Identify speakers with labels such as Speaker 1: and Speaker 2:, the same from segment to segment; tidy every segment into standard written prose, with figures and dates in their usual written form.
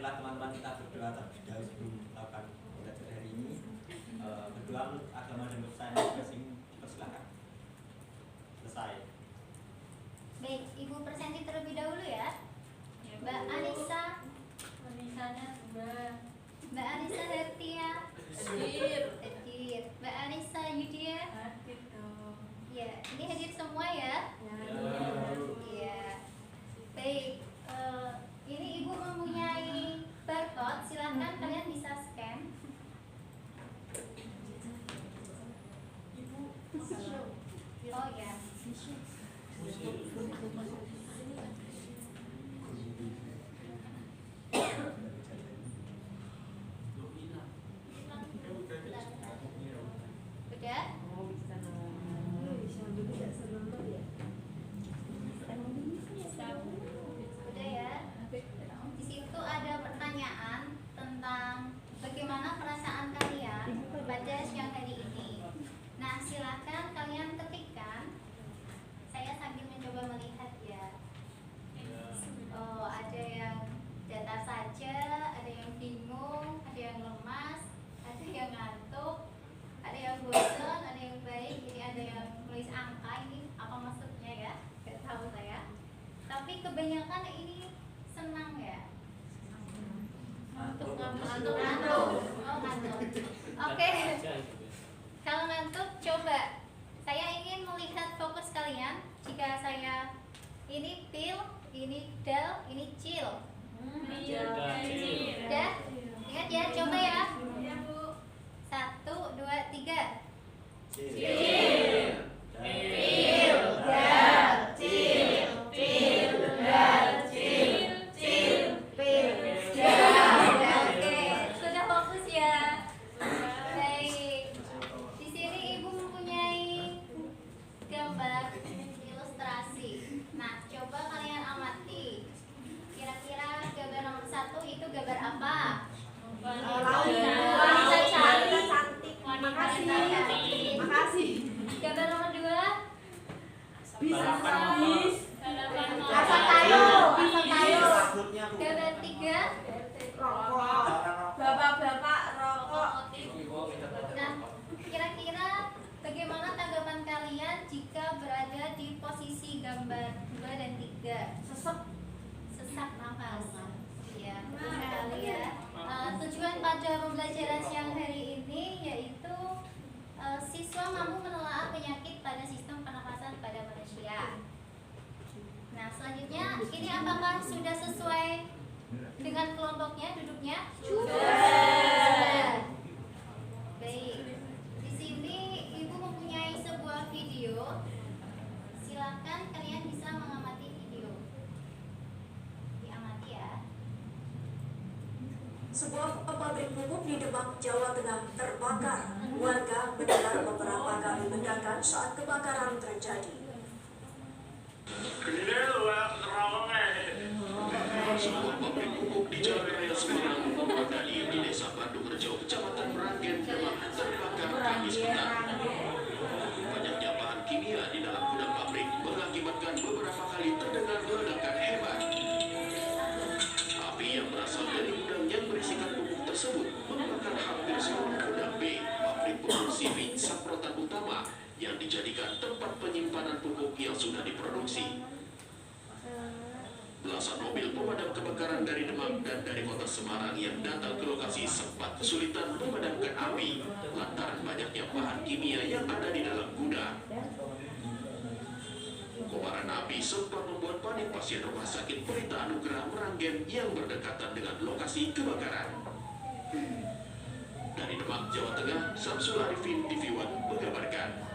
Speaker 1: marilah teman-teman kita berdoa terlebih dahulu sebelum melakukan belajar hari ini. Berdoa menurut agama dan kepercayaan masing-masing, dipersilakan. Selesai.
Speaker 2: Baik, Ibu presenti terlebih dahulu ya. Mbak Anissa, Mbak Anissa Hertia, hadir. Mbak Anissa Yudia, ya, ini hadir semua ya. Iya. Baik, ini Ibu mempunyai barcode, silahkan kalian bisa scan. Oh ya. Udah? Udah ya. Di situ ada pertanyaan tentang bagaimana perasaan kalian pada siang hari ini. Nah, silakan kalian ketikkan. Saya sambil mencoba melihat ya. Oh, ada yang datar saja, ada yang bingung, ada yang lemas, ada yang ngantuk, ada yang bosan, ada yang baik, jadi ada yang nulis angka. Ini apa maksudnya ya? Gak tahu saya. Tapi kebanyakan ini senang ya. Ngantuk. Oh, ngantuk. Oke. Kalau ngantuk, coba. Saya ingin melihat fokus kalian. Jika saya ini pil, ini dal, ini cil. Udah? Ingat ya, coba ya. 1, 2, 3. Cil. Pil, dal, cil. Pil, dal, cil. Cil, pil, dal. Oke, sudah fokus ya. Baik. Di sini Ibu mempunyai gambar ilustrasi. Nah, coba kalian amati. Kira-kira gambar nomor 1 itu gambar apa? Wanita cantik. Makasih. Gambar nomor 2? Asap kayu. Gambar 3?
Speaker 3: Bapak-bapak rokok.
Speaker 2: Nah, kira-kira bagaimana tanggapan kalian jika berada di posisi gambar 2 dan 3? Sesak nafas. Iya, betul sekali ya. Tujuan pada pembelajaran siang hari ini yaitu siswa mampu menelaah penyakit pada sistem pernafasan pada manusia. Nah, selanjutnya ini apakah sudah sesuai dengan kelompoknya duduknya? Sudah. Baik. Di sini Ibu mempunyai sebuah video. Silakan kalian bisa mengamati video. Diamati ya.
Speaker 4: Sebuah pabrik pupuk di Demak, Jawa Tengah terbakar. Warga mendengar beberapa kali ledakan saat kebakaran terjadi.
Speaker 5: Sebuah pabrik pupuk di Jalan Raya Semarang, Purwodadi di Desa Bandung Rejo, Kecamatan Meranggen, Demak terbakar Kamis petang. Banyaknya bahan kimia di dalam gudang pabrik mengakibatkan beberapa kali terdengar ledakan hebat. Api yang berasal dari gudang yang berisikan pupuk tersebut membakar hampir seluruh gudang B, pabrik pupuk Sivik Saprotan Utama, yang dijadikan tempat penyimpanan pupuk yang sudah diproduksi. Belasan mobil pemadam kebakaran dari Demak dan dari kota Semarang yang datang ke lokasi sempat kesulitan memadamkan api lantaran banyaknya bahan kimia yang ada di dalam gudang. Kobaran api sempat membuat panik pasien Rumah Sakit Pelita Anugerah Meranggen yang berdekatan dengan lokasi kebakaran. Dari Demak, Jawa Tengah, Samsul Arifin TV One mengabarkan.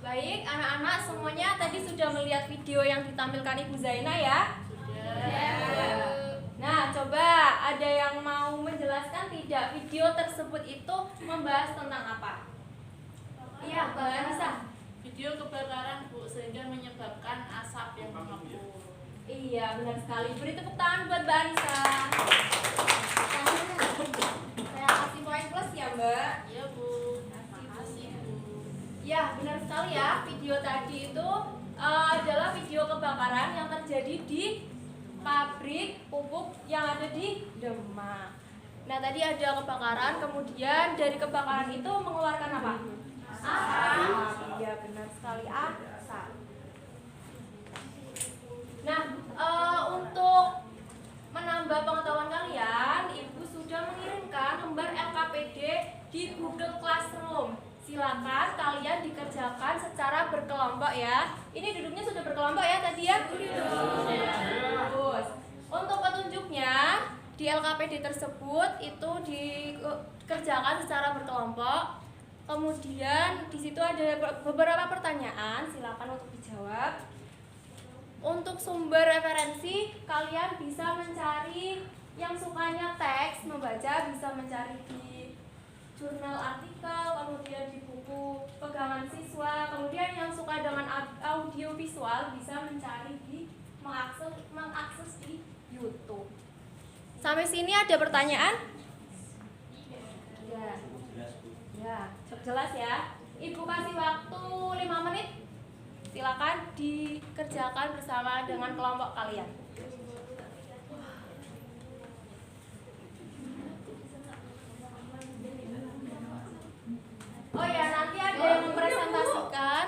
Speaker 3: Baik, anak-anak semuanya tadi sudah melihat video yang ditampilkan Ibu Zaina ya? Nah, coba ada yang mau menjelaskan tidak video tersebut itu membahas tentang apa? Iya, Mbak Anissa.
Speaker 6: Video kebakaran Bu, sehingga menyebabkan asap yang mengepul.
Speaker 3: Iya. Iya, benar sekali. Beri tepuk tangan buat Mbak Anissa. Saya kasih poin plus ya, Mbak.
Speaker 6: Iya Bu. Makasih Bu.
Speaker 3: Ya, benar sekali ya. Video tadi itu adalah video kebakaran yang terjadi di pabrik pupuk yang ada di Demak. Nah, tadi ada kebakaran, kemudian dari kebakaran itu mengeluarkan apa? Asap. Iya, benar sekali, asap. Nah, untuk menambah pengetahuan kalian, Ibu sudah mengirimkan lembar LKPD di Google Classroom. Silakan kalian dikerjakan secara berkelompok ya. Ini duduknya sudah berkelompok ya tadi ya? Bagus. Untuk petunjuknya di LKPD tersebut itu dikerjakan secara berkelompok. Kemudian di situ ada beberapa pertanyaan, silakan untuk dijawab. Untuk sumber referensi, kalian bisa mencari yang sukanya teks, membaca, bisa mencari di jurnal artikel, kemudian di buku pegangan siswa, kemudian yang suka dengan audio visual bisa mencari di mengakses di YouTube. Sampai sini ada pertanyaan? Ya. Ya, jelas ya. Ibu kasih waktu 5 menit. Silakan dikerjakan bersama dengan kelompok kalian. Oh ya, nanti ada yang mempresentasikan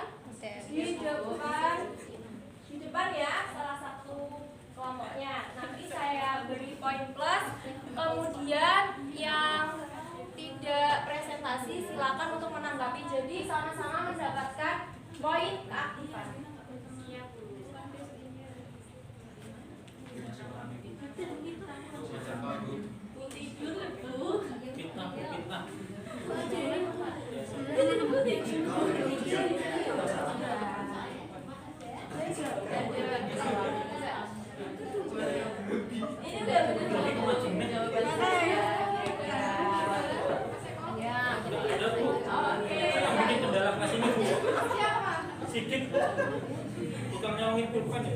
Speaker 3: di depan ya, salah satu kelompoknya. Nanti saya beri poin plus. Kemudian yang tidak presentasi silakan untuk menanggapi. Jadi sama-sama mendapatkan poin keaktifan. Ini udah benar jawabannya.
Speaker 1: Sikit tukang nyawangin pulpen ya.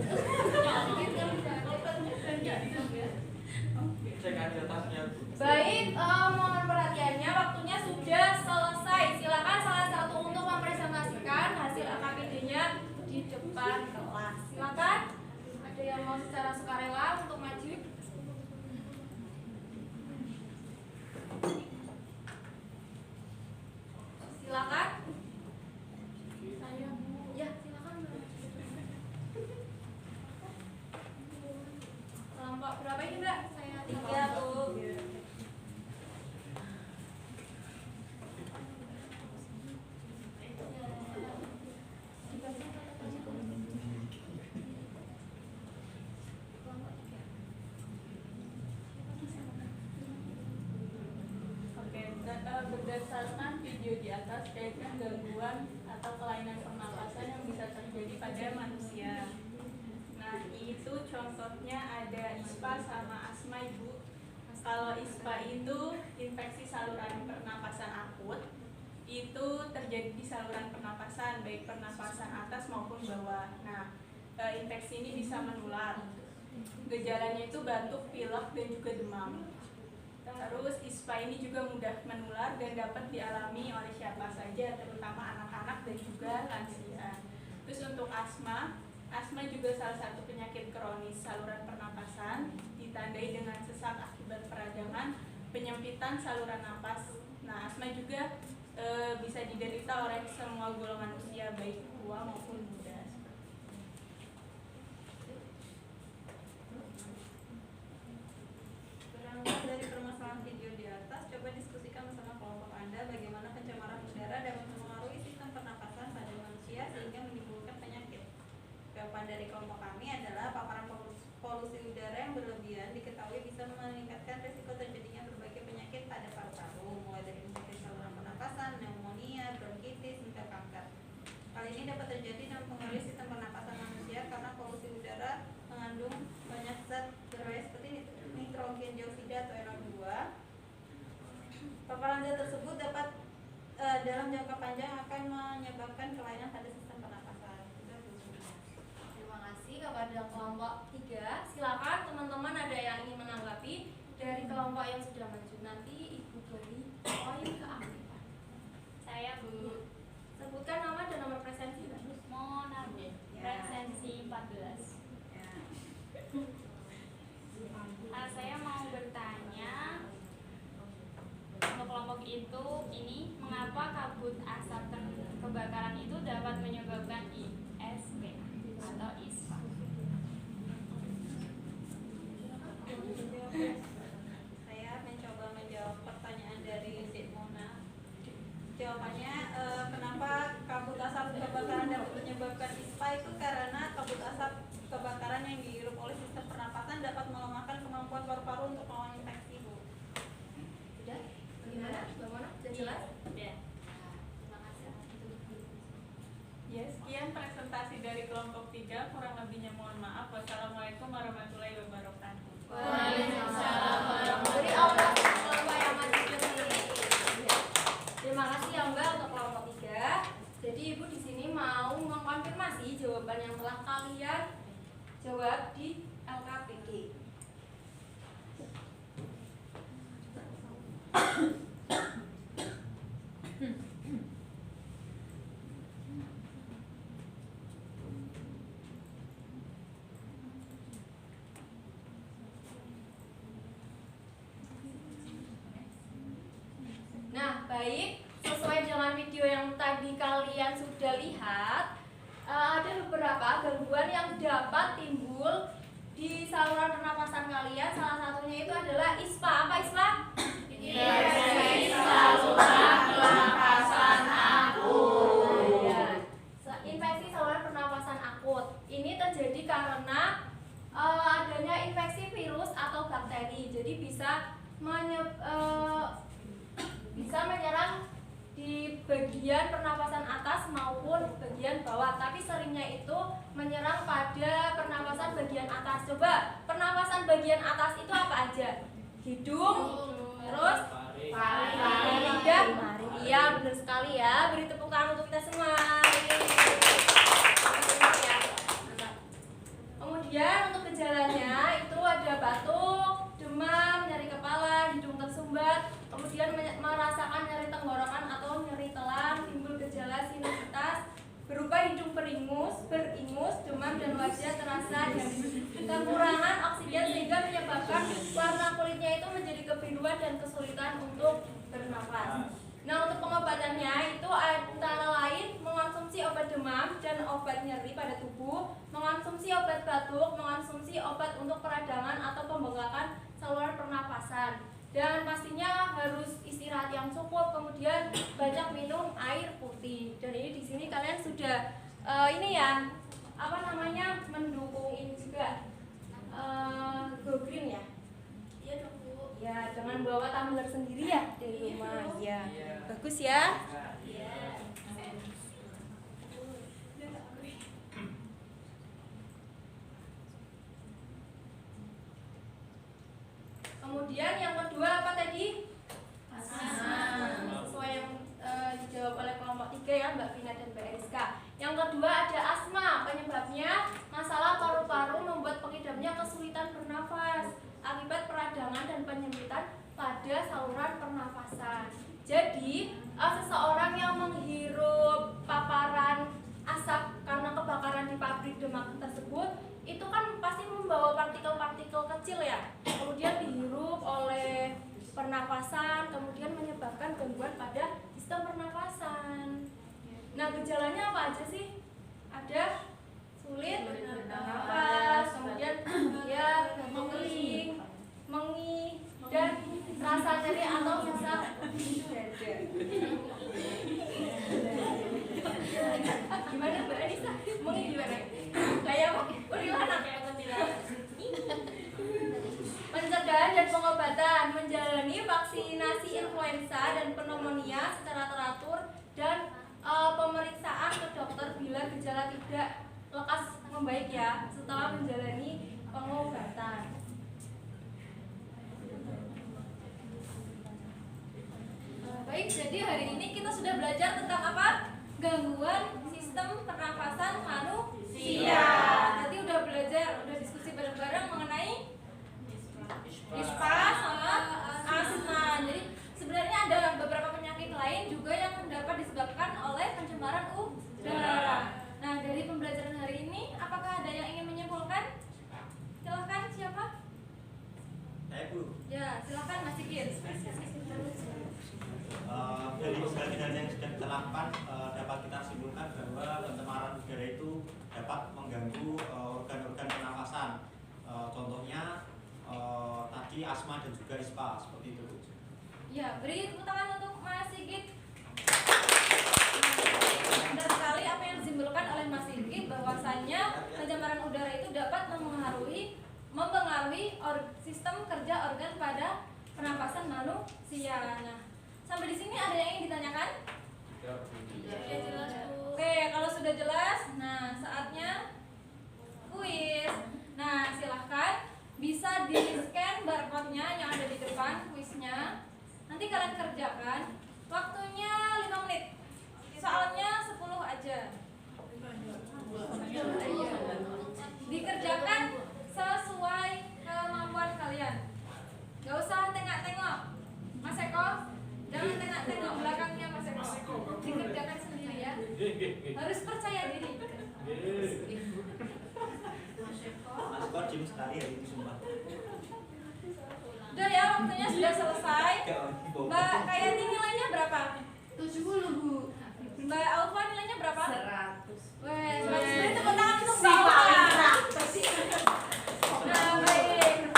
Speaker 3: Baik, mohon perhatiannya, waktunya sudah selesai. Silakan salah satu untuk mempresentasikan hasil LKPD-nya di depan kelas. Silakan. Ada yang mau secara sukarela untuk maju? Silakan. Ya, silakan. Kelompok berapa ini, Mbak? Saya 3, Bu.
Speaker 6: Berdasarkan video di atas, kaitkan gangguan atau kelainan pernapasan yang bisa terjadi pada manusia. Nah, itu contohnya ada ISPA sama asma, Ibu. Kalau ISPA itu infeksi saluran pernapasan akut, itu terjadi di saluran pernapasan, baik pernapasan atas maupun bawah. Nah, infeksi ini bisa menular. Gejalanya itu batuk, pilek, dan juga demam. Terus ISPA ini juga mudah menular dan dapat dialami oleh siapa saja, terutama anak-anak dan juga lansia. Terus untuk asma juga salah satu penyakit kronis saluran pernapasan, ditandai dengan sesak akibat peradangan, penyempitan saluran napas. Nah, asma juga bisa diderita oleh semua golongan usia, baik tua maupun muda.
Speaker 7: Dari permasalahan video di atas, coba diskusikan bersama kelompok Anda bagaimana pencemaran udara dapat mempengaruhi sistem pernapasan pada manusia sehingga menimbulkan penyakit. Jawaban dari kelompok kami adalah paparan polusi udara yang berlebihan diketahui bisa meningkatkan risiko terjadinya berbagai penyakit pada paru-paru, mulai dari infeksi saluran pernapasan, pneumonia, bronkitis, hingga kanker. Hal ini dapat terjadi dan mempengaruhi sistem pernapasan manusia karena polusi udara mengandung banyak zat berbahaya seperti nitrogen dioksida atau NO2. Paparan zat tersebut dapat dalam jangka panjang akan menyebabkan kelainan pada sistem pernapasan.
Speaker 3: Terima kasih kepada kelompok 3. kabut asap kebakaran itu dapat menyebabkan ISPA atau ISPA.
Speaker 7: Saya mencoba menjawab pertanyaan dari Siti Mona. Jawabannya, kenapa kabut asap kebakaran dapat menyebabkan ISPA itu karena kabut asap kebakaran yang dihirup oleh sistem pernapasan dapat melemahkan kemampuan paru-paru untuk melawan infeksi, Bu.
Speaker 3: Sudah? Bagaimana? Bagaimana? Sudah jelas?
Speaker 2: Udah. Terima kasih.
Speaker 6: Ya, sekian presentasi dari kelompok 3. Kurang lebihnya mohon maaf. Wassalamualaikum warahmatullahi wabarakatuh.
Speaker 3: Waalaikumsalam warahmatullahi wabarakatuh. Terima kasih ya Mbak untuk kelompok 3. Jadi Ibu di sini mau mengkonfirmasi jawaban yang telah kalian jawab di LKPD. Nah, baik, sesuai dengan video yang tadi kalian sudah lihat, ada beberapa gangguan yang dapat timbul di saluran pernapasan kalian. Salah satunya itu adalah ISPA. Apa ISPA?
Speaker 2: Infeksi saluran pernapasan akut.
Speaker 3: Ya, infeksi saluran pernapasan akut. Ini terjadi karena adanya infeksi virus atau bakteri. Jadi bisa menyerang di bagian pernapasan atas maupun bagian bawah, tapi seringnya itu menyerang pada pernapasan bagian atas. Coba, pernapasan bagian atas itu apa aja? Hidung, terus lidah. Iya, benar sekali ya. Beri tepuk tangan untuk kita semua. Kemudian untuk gejalanya itu ada batuk, demam, nyeri kepala, hidung tersumbat, kemudian merasakan nyeri tenggorokan atau nyeri telan, timbul gejala sinusitis berupa hidung beringus, demam dan wajah terasa nyeri, kekurangan oksigen sehingga menyebabkan warna kulitnya itu menjadi kebiruan dan kesulitan untuk bernapas. Nah, untuk pengobatannya itu antara lain mengonsumsi obat demam dan obat nyeri pada tubuh, mengonsumsi obat batuk, mengonsumsi obat untuk peradangan atau pembengkakan saluran pernapasan. Dan pastinya harus istirahat yang cukup, kemudian banyak minum air putih. Dan ini di sini kalian sudah mendukung ini juga Go Green ya.
Speaker 2: Iya dong, Bu.
Speaker 3: Ya, jangan bawa tumbler sendiri ya dari rumah. Ya, bagus ya.
Speaker 2: Iya.
Speaker 3: Kemudian yang kedua apa tadi? Asma. Sesuai yang dijawab oleh kelompok 3 ya, Mbak Vina dan Mbak Eriska. Yang kedua ada asma. Penyebabnya masalah paru-paru membuat pengidapnya kesulitan bernafas akibat peradangan dan penyempitan pada saluran pernafasan. Jadi, seseorang yang menghirup paparan asap karena kebakaran di pabrik Demak tersebut itu kan pasti membawa partikel-partikel kecil ya, kemudian dihirup oleh pernapasan, kemudian menyebabkan gangguan pada sistem pernapasan. Nah, gejalanya apa aja sih? Ada sulit bernafas, kemudian dia mengeling, mengi, dan rasa nyeri atau sesak dada. Gimana Mbak Anissa? Mengi gimana? Kayak urilana kayak kuntilanak. Pencegahan dan pengobatan, menjalani vaksinasi influenza dan pneumonia secara teratur dan pemeriksaan ke dokter bila gejala tidak lekas membaik ya setelah menjalani pengobatan.
Speaker 7: Baik, jadi hari ini kita sudah belajar tentang apa? Gangguan sistem pernafasan manusia. Tadi udah belajar, udah diskusi bareng-bareng mengenai ISPA sama asma. Jadi sebenarnya ada beberapa penyakit lain juga yang dapat disebabkan oleh pencemaran udara. Nah, dari pembelajaran hari ini, apakah ada yang ingin menyimpulkan? Silahkan, siapa?
Speaker 1: Saya Bu.
Speaker 7: Ya, silahkan Mas Sigit.
Speaker 1: dari segala yang sudah kita lakukan dapat kita simpulkan bahwa pencemaran udara itu dapat mengganggu organ-organ pernafasan. Contohnya tadi asma dan juga ispa seperti itu.
Speaker 3: Ya, beri tepuk tangan untuk Mas Sigit. Benar sekali apa yang disimpulkan oleh Mas Sigit bahwasannya pencemaran udara itu dapat mempengaruhi sistem kerja organ pada pernapasan manusia. Nah, sampai di sini ada yang ingin ditanyakan?
Speaker 2: Ya, jelas Bu.
Speaker 3: Oke, kalau sudah jelas, nah saatnya kuis. Nah, silahkan bisa di-scan barcode-nya yang ada di depan kuisnya. Nanti kalian kerjakan. Waktunya 5 menit. Soalnya 10 aja. Dikerjakan sesuai kemampuan kalian. Gak usah tengok-tengok. Mas Eko, jangan tengok-tengok belakangnya Mas Eko. Dikerjakan sendiri ya. Harus percaya diri.
Speaker 1: Mas Eko jim sekali hari ini sumpah.
Speaker 3: Udah ya, waktunya sudah selesai. Mbak Kayati nilainya berapa?
Speaker 2: 70 Bu.
Speaker 3: Mbak Alfa nilainya berapa?
Speaker 2: 100.
Speaker 3: Weh, beri tepuk tangan untuk Mbak Alfa. Nah, baik.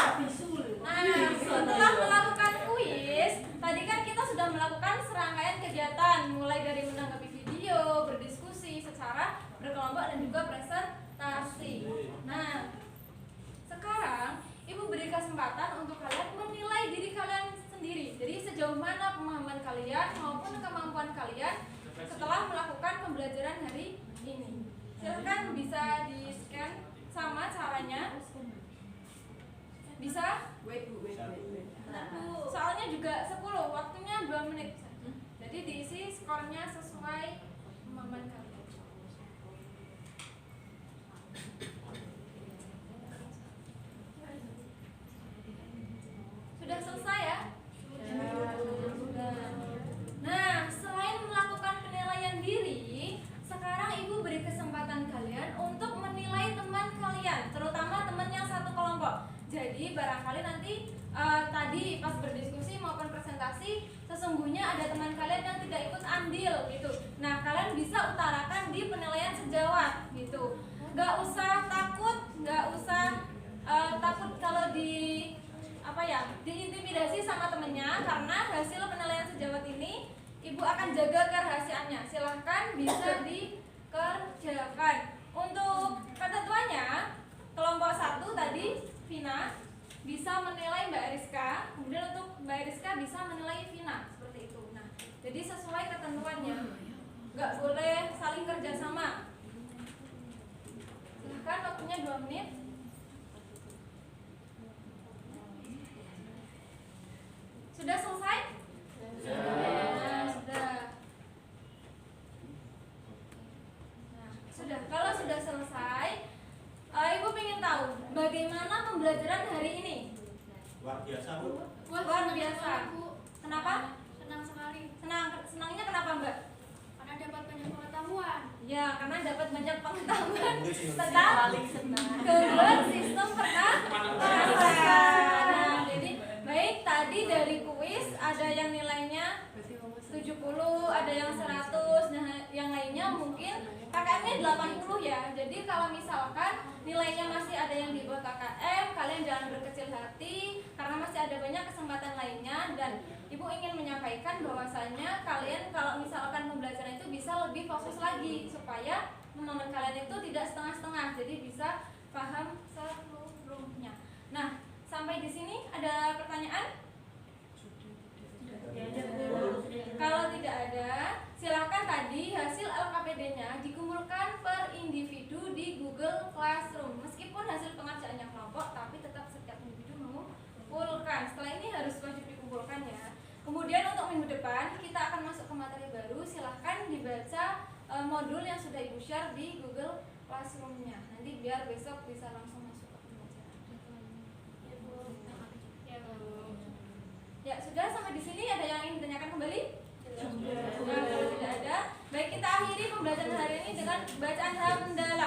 Speaker 3: Nah, setelah melakukan kuis, tadi kan kita sudah melakukan serangkaian kegiatan, mulai dari menanggapi video, berdiskusi secara berkelompok dan juga presentasi. Nah, sekarang Ibu beri kesempatan untuk kalian menilai diri kalian sendiri. Jadi sejauh mana pemahaman kalian maupun kemampuan kalian setelah melakukan pembelajaran hari ini. Silahkan bisa di-scan sama caranya. Bisa? Soalnya juga 10, waktunya 2 menit. Jadi diisi skornya sesuai pemahaman kalian. Sudah selesai ya? Sudah. Nah, selain melakukan penilaian diri, sekarang Ibu beri kesempatan kalian untuk menilai teman kalian, terutama teman yang satu kelompok. Jadi barangkali nanti tadi pas berdiskusi maupun presentasi, sesungguhnya ada teman kalian yang tidak ikut andil gitu. Nah, kalian bisa utarakan di penilaian sejawat gitu. Gak usah takut, gak usah takut kalau diintimidasi sama temennya, karena hasil penilaian sejawat ini Ibu akan jaga kerahasiaannya. Silahkan bisa dikerjakan. Untuk ketentuannya, kelompok 1 tadi Vina bisa menilai Mbak Eriska, kemudian untuk Mbak Eriska bisa menilai Vina, seperti itu. Nah, jadi sesuai ketentuannya, nggak boleh saling kerjasama. Silahkan, waktunya 2 menit. Sudah selesai? Nah, sudah. Nah, sudah. Kalau sudah selesai, Ibu ingin tahu bagaimana pembelajaran hari ini?
Speaker 1: Luar biasa Bu.
Speaker 3: Luar biasa. Kenapa?
Speaker 2: Senang sekali.
Speaker 3: Senangnya kenapa Mbak?
Speaker 2: Karena dapat banyak pengetahuan.
Speaker 3: Ya, karena dapat banyak pengetahuan
Speaker 1: Paling
Speaker 3: tentang keluar sistem pernafasan. Nah, jadi baik, tadi dari kuis ada yang nilainya 70, ada yang 100, nah yang lainnya mungkin KKM-nya 80 ya. Jadi kalau misalkan nilainya masih ada yang di bawah KKM, kalian jangan berkecil hati karena masih ada banyak kesempatan lainnya. Dan Ibu ingin menyampaikan bahwasanya kalian kalau misalkan pembelajaran itu bisa lebih fokus lagi supaya pemahaman kalian itu tidak setengah-setengah, jadi bisa paham seluruhnya. Nah, sampai di sini ada pertanyaan? Kalau tidak ada, silakan tadi hasil LKPD-nya dikumpulkan per individu di Google Classroom. Meskipun hasil pengerjaannya kelompok, tapi tetap setiap individu mengumpulkan. Setelah ini harus wajib dikumpulkan ya. Kemudian untuk minggu depan kita akan masuk ke materi baru. Silahkan dibaca modul yang sudah Ibu share di Google Classroom-nya. Nanti biar besok bisa langsung masuk ke pembelajaran.
Speaker 2: Ya Bu.
Speaker 3: Ya, sudah sampai di sini. Ada yang ingin ditanyakan kembali? Nah, kalau tidak ada, baik kita akhiri pembelajaran hari ini dengan bacaan hamdalah.